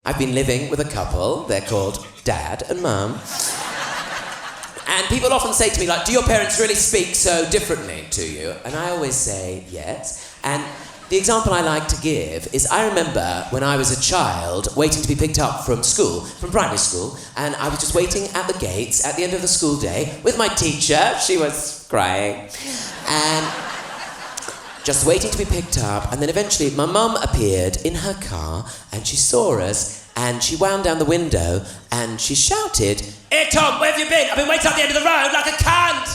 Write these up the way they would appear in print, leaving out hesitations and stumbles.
I've been living with a couple. They're called Dad and Mum. And people often say to me, like, do your parents really speak so differently to you? And I always say yes. And the example I like to give is I remember when I was a child waiting to be picked up from school, from primary school, and I was just waiting at the gates at the end of the school day with my teacher. She was crying. And just waiting to be picked up, and then eventually my mum appeared in her car and she saw us and she wound down the window and she shouted, "Hey Tom, where have you been? I've been waiting at the end of the road like a cunt!"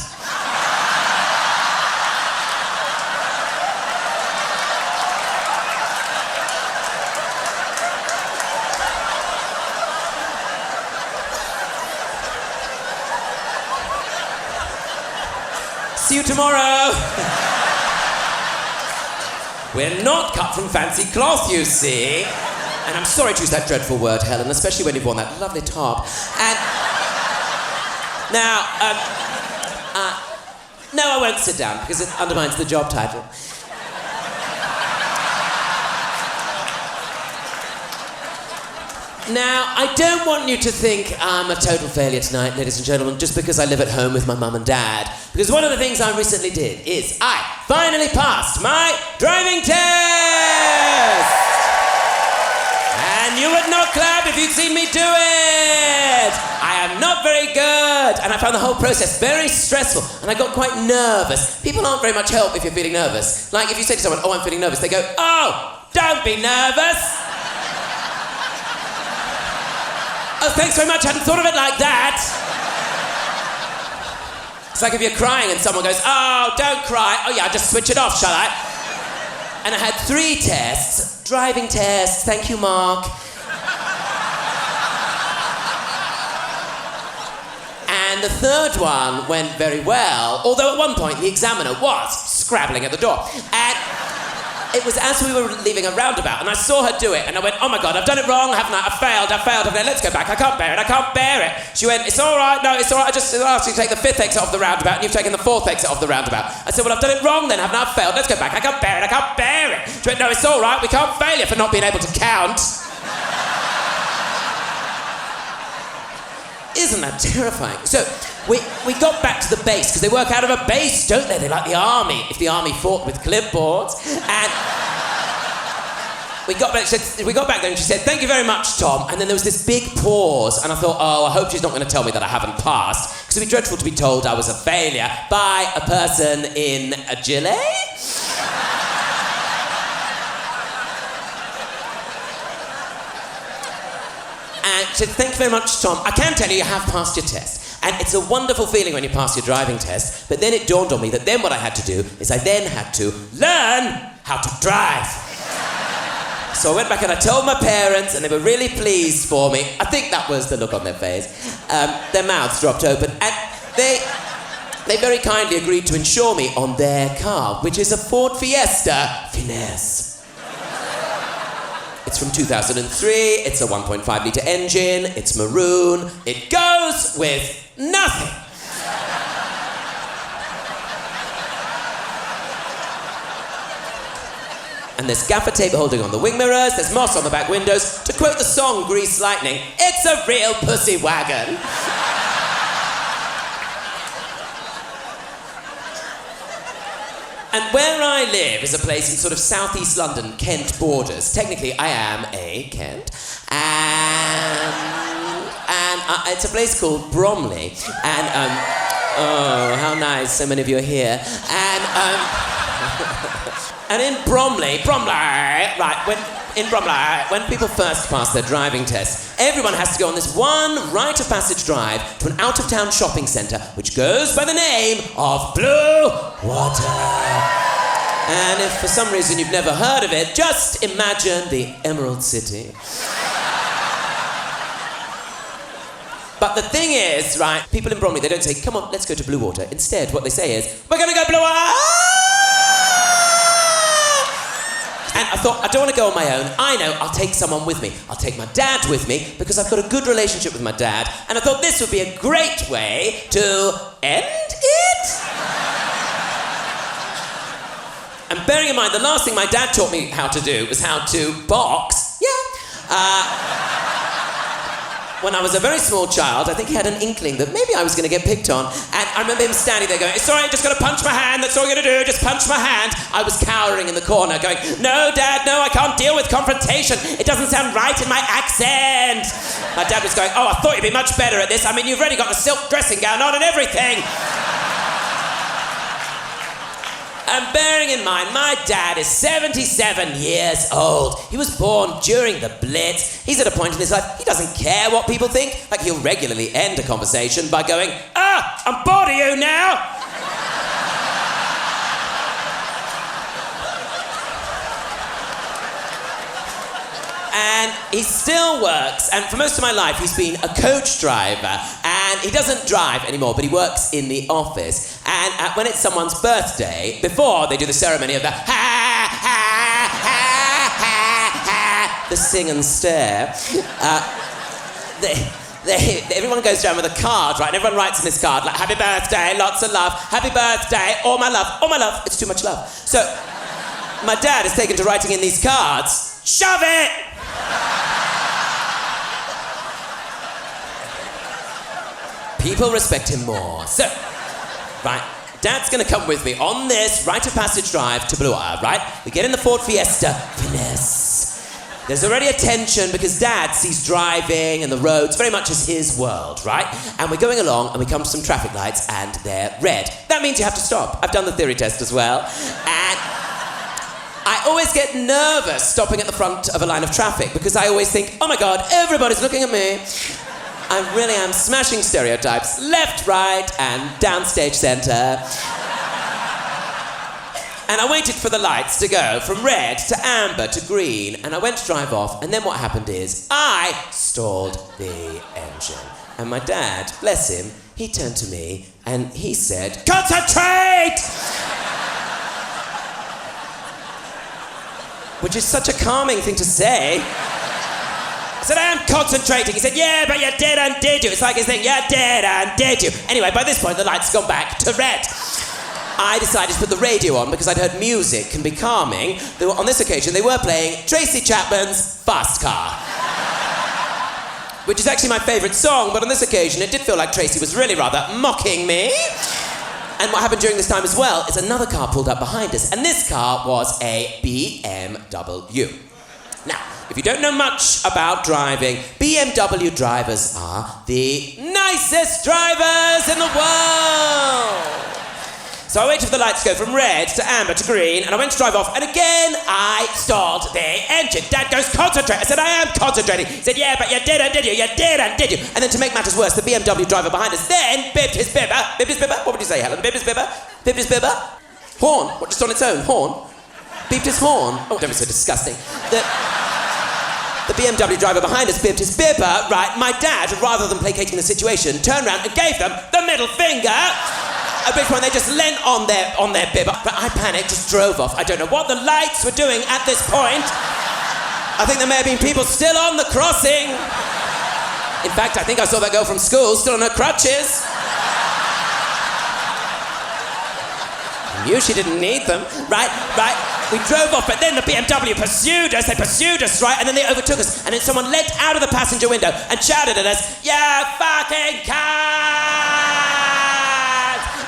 See you tomorrow! We're not cut from fancy cloth, you see. And I'm sorry to use that dreadful word, Helen, especially when you've worn that lovely top. And now, no, I won't sit down because it undermines the job title. Now, I don't want you to think I'm a total failure tonight, ladies and gentlemen, just because I live at home with my mum and dad. Because one of the things I recently did is I finally passed my driving test! And you would not clap if you'd seen me do it! I am not very good, and I found the whole process very stressful, and I got quite nervous. People aren't very much help if you're feeling nervous. Like, if you say to someone, "Oh, I'm feeling nervous," they go, "Oh, don't be nervous!" Oh, thanks very much, I hadn't thought of it like that. It's like if you're crying and someone goes, "Oh, don't cry." "Oh yeah, just switch it off, shall I?" And I had 3 tests. Driving tests, thank you, Mark. And the 3rd one went very well, although at one point the examiner was scrabbling at the door. And it was as we were leaving a roundabout, and I saw her do it, and I went, "Oh my God, I've done it wrong, haven't I? I failed. Let's go back. I can't bear it. She went, "It's all right, no, it's all right. I just asked you to take the 5th exit off the roundabout, and you've taken the 4th exit off the roundabout." I said, "Well, I've done it wrong then, haven't I? I've failed. Let's go back. I can't bear it. She went, "No, it's all right. We can't fail you for not being able to count." Isn't that terrifying? So, we got back to the base, because they work out of a base, don't they? They like the army, if the army fought with clipboards. And we got back there and she said, "Thank you very much, Tom." And then there was this big pause, and I thought, oh, I hope she's not going to tell me that I haven't passed, because it'd be dreadful to be told I was a failure by a person in a gilet. And she said, "Thank you very much, Tom. I can tell you have passed your test. And it's a wonderful feeling when you pass your driving test." But then it dawned on me that then what I had to do is I then had to learn how to drive. So I went back and I told my parents, and they were really pleased for me. I think that was the look on their face. Their mouths dropped open. And they very kindly agreed to insure me on their car, which is a Ford Fiesta Finesse. It's from 2003, it's a 1.5 litre engine, it's maroon, it goes with nothing. And there's gaffer tape holding on the wing mirrors, there's moss on the back windows. To quote the song Grease Lightning, it's a real pussy wagon. And where I live is a place in sort of southeast London, Kent borders. Technically, I am a Kent. And it's a place called Bromley. And, oh, how nice, so many of you are here. And in Bromley, when people first pass their driving test, everyone has to go on this one rite of passage drive to an out-of-town shopping centre which goes by the name of Blue Water. And if for some reason you've never heard of it, just imagine the Emerald City. But the thing is, right, people in Bromley, they don't say, "Come on, let's go to Blue Water." Instead, what they say is, "We're going to go Blue Water!" And I thought, I don't want to go on my own. I know, I'll take someone with me. I'll take my dad with me, because I've got a good relationship with my dad, and I thought this would be a great way to end it. And bearing in mind, the last thing my dad taught me how to do was how to box. Yeah. when I was a very small child, I think he had an inkling that maybe I was going to get picked on. And I remember him standing there going, "It's all right, just got to punch my hand. That's all you're going to do. Just punch my hand." I was cowering in the corner going, "No, Dad, no, I can't deal with confrontation. It doesn't sound right in my accent." My dad was going, "Oh, I thought you'd be much better at this. I mean, you've already got the silk dressing gown on and everything." And bearing in mind, my dad is 77 years old. He was born during the Blitz. He's at a point in his life, he doesn't care what people think. Like, he'll regularly end a conversation by going, "I'm bored of you now." And he still works, and for most of my life he's been a coach driver, and he doesn't drive anymore, but he works in the office. And when it's someone's birthday, before they do the ceremony of the ha ha ha ha ha, the sing and stare, everyone goes down with a card, right? And everyone writes in this card, like, "Happy birthday, lots of love, happy birthday, all my love, it's too much love." So my dad has taken to writing in these cards, "Shove it!" People respect him more. So, right, Dad's gonna come with me on this rite of passage drive to Bluewater, right? We get in the Ford Fiesta, finesse. There's already a tension because Dad sees driving and the roads very much as his world, right? And we're going along and we come to some traffic lights and they're red. That means you have to stop. I've done the theory test as well. And I always get nervous stopping at the front of a line of traffic because I always think, "Oh my God, everybody's looking at me." I really am smashing stereotypes, left, right, and downstage center. And I waited for the lights to go from red to amber to green, and I went to drive off, and then what happened is I stalled the engine. And my dad, bless him, he turned to me and he said, "Concentrate!" Which is such a calming thing to say. I said, "I am concentrating." He said, "Yeah, but you did and did you?" It's like his thing, "You did and did you?" Anyway, by this point, the lights gone back to red. I decided to put the radio on because I'd heard music can be calming. On this occasion, they were playing Tracy Chapman's Fast Car. Which is actually my favourite song, but on this occasion, it did feel like Tracy was really rather mocking me. And what happened during this time as well is another car pulled up behind us, and this car was a BMW. Now, if you don't know much about driving, BMW drivers are the nicest drivers in the world. So I waited for the lights to go from red to amber to green, and I went to drive off, and again I stalled the engine. Dad goes, "Concentrate." I said, "I am concentrating." He said, "Yeah, but you did and did you? You did and did you?" And then to make matters worse, the BMW driver behind us then bibbed his bibber. Bibbed his bibber? What would you say, Helen? Bibbed his bibber? Bibbed his bibber? Horn? What, just on its own? Horn? Beeped his horn? Oh, don't be so disgusting. The BMW driver behind us bibbed his bibber, right? My dad, rather than placating the situation, turned around and gave them the middle finger. At which point they just leant on their bibber. But I panicked, just drove off. I don't know what the lights were doing at this point. I think there may have been people still on the crossing. In fact, I think I saw that girl from school still on her crutches. I knew she didn't need them. Right. We drove off, but then the BMW pursued us. They pursued us, right? And then they overtook us. And then someone leant out of the passenger window and shouted at us, "You fucking cunt!"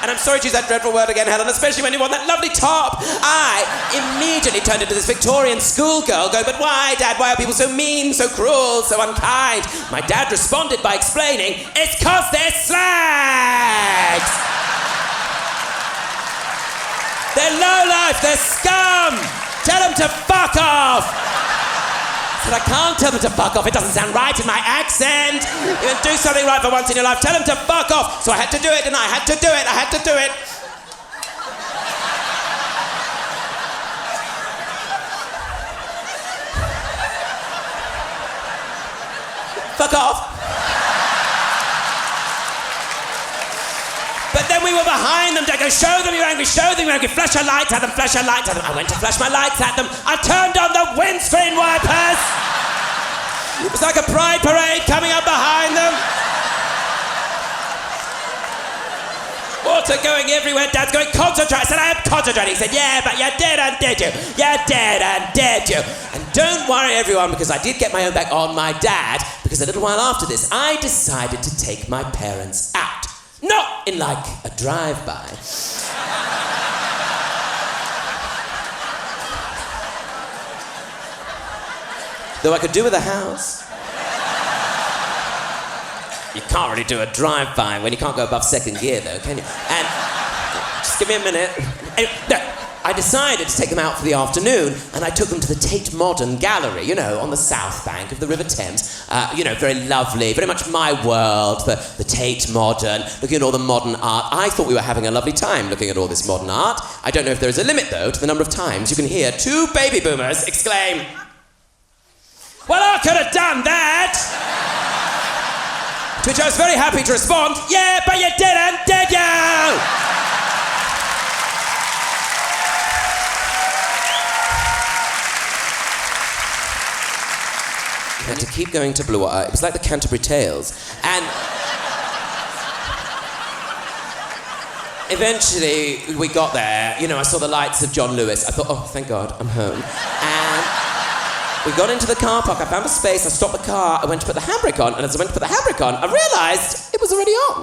And I'm sorry to use that dreadful word again, Helen, especially when you want that lovely top. I immediately turned into this Victorian schoolgirl going, "But why, Dad? Why are people so mean, so cruel, so unkind?" My dad responded by explaining, "It's 'cause they're slags. They're lowlife, they're scum. Tell them to fuck off." I said, "I can't tell them to fuck off. It doesn't sound right in my accent. You can do something right for once in your life. Tell them to fuck off." So I had to do it, and I had to do it. Fuck off. But then we were behind them. Dad goes, "Show them you're angry, show them you're angry. Flash your lights at them, flash your lights at them." I went to flash my lights at them. I turned on the windscreen wipers. It was like a pride parade coming up behind them. Water going everywhere. Dad's going, "Concentrate." I said, "I am concentrating." He said, "Yeah, but you did and did you? You did and did you?" And don't worry, everyone, because I did get my own back on my dad, because a little while after this, I decided to take my parents out. Not in, like, a drive-by. Though I could do with a house. You can't really do a drive-by when you can't go above second gear, though, can you? And just give me a minute. No, I decided to take them out for the afternoon, and I took them to the Tate Modern Gallery, you know, on the south bank of the River Thames. You know, very lovely, very much my world, the Tate Modern, looking at all the modern art. I thought we were having a lovely time looking at all this modern art. I don't know if there is a limit, though, to the number of times you can hear two baby boomers exclaim, "Well, I could have done that!" To which I was very happy to respond, "Yeah, but you didn't, did you?" I had to keep going to Blue Water. It was like the Canterbury Tales. And eventually we got there. You know, I saw the lights of John Lewis. I thought, oh, thank God, I'm home. And we got into the car park. I found a space. I stopped the car. I went to put the handbrake on. And as I went to put the handbrake on, I realised it was already on.